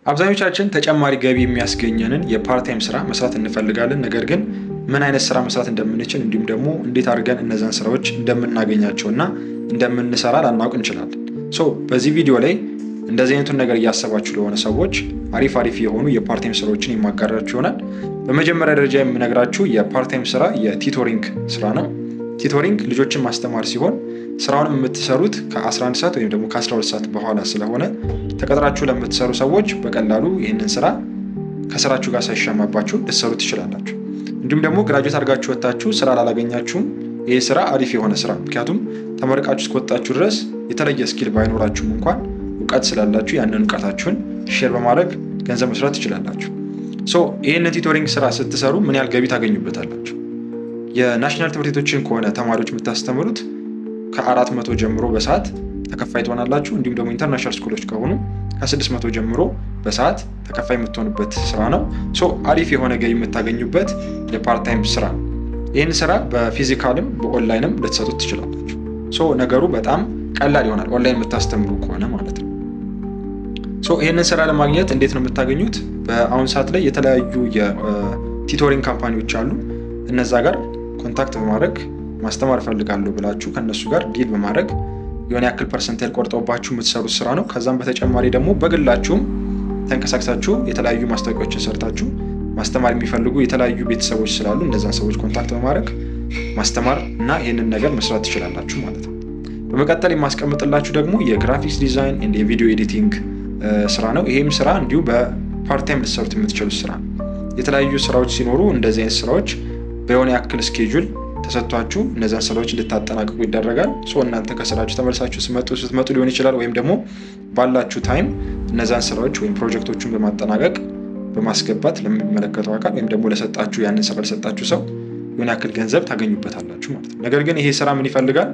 አብዛኞቻችን ተጨማሪ ገቢ የሚያስገኘንን የፓርት ታይም ስራ መስራት እንፈልጋለን። ነገር ግን ምን አይነት ስራ መስራት እንደምንችል እንዲሁም ደግሞ እንዴት አድርገን እነዛን ስራዎች እንደምናገኛቸውና እንደምንሰራ ላናውቅ እንችላለን። በዚህ ቪዲዮ ላይ እንደዚህ አይነቱን ነገር እያሰባችሁ ለሆነ ሰዎች አሪፍ የሆኑ የፓርት ታይም ስራዎችን የማጋራችሁ ይሆናል። በመጀመሪያ ደረጃ የምነግራችሁ የፓርት ታይም ስራ የቲቶሪንግ ስራ ነው። ቲቶሪንግ ልጆችን ማስተማር ሲሆን ስራውን የምትሰሩት ከ11 ሰዓት ወይም ደግሞ ከ12 ሰዓት በኋላ ስለሆነ ተቀጥራችሁ ለምትሰሩ ሰዎች በቀላሉ ይህንን ስራ ከስራችሁ ጋር ሳይሻማባችሁ ልትሰሩ ትችላላችሁ። እንዲሁም ደግሞ ግራጁዌት አድርጋችሁ ወጣችሁ ስራ ላላገኛችሁም ይህ ስራ አሪፍ የሆነ ስራ፣ ምክንያቱም ተመርቃችሁ እስከወጣችሁ ድረስ የተለየ ስኪል ባይኖራችሁም እንኳን እውቀት ስላላችሁ ያንን እውቀታችሁን ሼር በማድረግ ገንዘብ መስራት ትችላላችሁ። ይህንን ቲቶሪንግ ስራ ስትሰሩ ምን ያህል ገቢ ታገኙበታላችሁ? የናሽናል ትምህርት ቤቶችን ከሆነ ተማሪዎች የምታስተምሩት ከ400 ጀምሮ በሰዓት ተከፋይ ትሆናላችሁ። እንዲሁም ደግሞ ኢንተርናሽናል ስኩሎች ከሆኑ ከ600 ጀምሮ በሰዓት ተከፋይ የምትሆኑበት ስራ ነው። አሪፍ የሆነ ገቢ የምታገኙበት የፓርት ታይም ስራ ነው። ይህን ስራ በፊዚካልም በኦንላይንም ልትሰጡት ትችላላችሁ። ነገሩ በጣም ቀላል ይሆናል ኦንላይን የምታስተምሩ ከሆነ ማለት ነው። ይህንን ስራ ለማግኘት እንዴት ነው የምታገኙት? በአሁን ሰዓት ላይ የተለያዩ የቲቶሪንግ ካምፓኒዎች አሉ። እነዛ ጋር ኮንታክት በማድረግ ማስተማር እፈልጋለሁ ብላችሁ ከነሱ ጋር ዲል በማድረግ የሆነ ያክል ፐርሰንቴል ቆርጠውባችሁ የምትሰሩት ስራ ነው። ከዛም በተጨማሪ ደግሞ በግላችሁም ተንቀሳቅሳችሁ የተለያዩ ማስታወቂያዎችን ሰርታችሁ ማስተማር የሚፈልጉ የተለያዩ ቤተሰቦች ስላሉ እነዛን ሰዎች ኮንታክት በማድረግ ማስተማር እና ይህንን ነገር መስራት ትችላላችሁ ማለት ነው። በመቀጠል የማስቀምጥላችሁ ደግሞ የግራፊክስ ዲዛይን እና የቪዲዮ ኤዲቲንግ ስራ ነው። ይህም ስራ እንዲሁ በፓርት ታይም ልትሰሩት የምትችሉት ስራ ነው። የተለያዩ ስራዎች ሲኖሩ እንደዚህ አይነት ስራዎች በሆነ ያክል ስኬጁል ተሰጥቷችሁ እነዛን ስራዎች እንድታጠናቅቁ ይደረጋል። እናንተ ከስራችሁ ተመልሳችሁ ስትመጡ ሊሆን ይችላል፣ ወይም ደግሞ ባላችሁ ታይም እነዛን ስራዎች ወይም ፕሮጀክቶቹን በማጠናቀቅ በማስገባት ለሚመለከተው አካል ወይም ደግሞ ለሰጣችሁ ያንን ስራ ለሰጣችሁ ሰው የሆነ ያክል ገንዘብ ታገኙበታላችሁ ማለት ነው። ነገር ግን ይሄ ስራ ምን ይፈልጋል?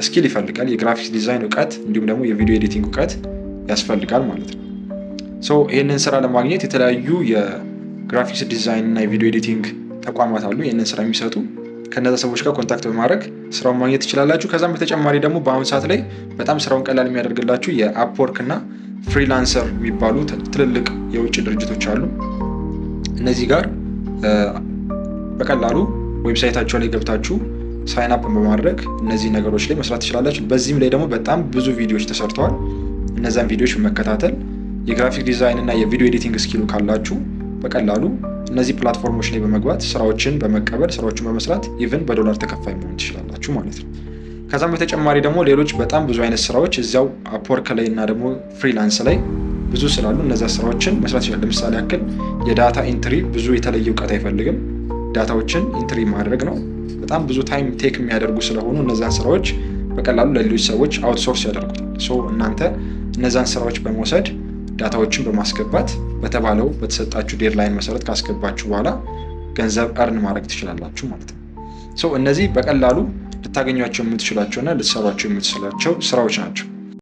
ስኪል ይፈልጋል። የግራፊክስ ዲዛይን እውቀት እንዲሁም ደግሞ የቪዲዮ ኤዲቲንግ እውቀት ያስፈልጋል ማለት ነው። ይህንን ስራ ለማግኘት የተለያዩ የግራፊክስ ዲዛይን እና የቪዲዮ ኤዲቲንግ ተቋማት አሉ ይህንን ስራ የሚሰጡ። ከነዛ ሰዎች ጋር ኮንታክት በማድረግ ስራውን ማግኘት ትችላላችሁ። ከዛም በተጨማሪ ደግሞ በአሁኑ ሰዓት ላይ በጣም ስራውን ቀላል የሚያደርግላችሁ የአፕወርክ እና ፍሪላንሰር የሚባሉ ትልልቅ የውጭ ድርጅቶች አሉ። እነዚህ ጋር በቀላሉ ዌብሳይታቸው ላይ ገብታችሁ ሳይን አፕ በማድረግ እነዚህ ነገሮች ላይ መስራት ትችላላችሁ። በዚህም ላይ ደግሞ በጣም ብዙ ቪዲዮዎች ተሰርተዋል። እነዛን ቪዲዮዎች በመከታተል የግራፊክ ዲዛይን እና የቪዲዮ ኤዲቲንግ ስኪሉ ካላችሁ በቀላሉ እነዚህ ፕላትፎርሞች ላይ በመግባት ስራዎችን በመቀበል ስራዎችን በመስራት ኢቭን በዶላር ተከፋይ መሆን ትችላላችሁ ማለት ነው። ከዛም በተጨማሪ ደግሞ ሌሎች በጣም ብዙ አይነት ስራዎች እዚያው አፕወርክ ላይ እና ደግሞ ፍሪላንስ ላይ ብዙ ስላሉ እነዛ ስራዎችን መስራት ይችላል። ለምሳሌ ያክል የዳታ ኢንትሪ ብዙ የተለየ እውቀት አይፈልግም። ዳታዎችን ኢንትሪ ማድረግ ነው። በጣም ብዙ ታይም ቴክ የሚያደርጉ ስለሆኑ እነዛን ስራዎች በቀላሉ ለሌሎች ሰዎች አውትሶርስ ያደርጉታል። እናንተ እነዛን ስራዎች በመውሰድ ዳታዎችን በማስገባት በተባለው በተሰጣችሁ ዴድላይን መሰረት ካስገባችሁ በኋላ ገንዘብ እርን ማድረግ ትችላላችሁ ማለት ነው። እነዚህ በቀላሉ ልታገኟቸው የምትችሏቸውና ልትሰሯቸው የምትችሏቸው ስራዎች ናቸው።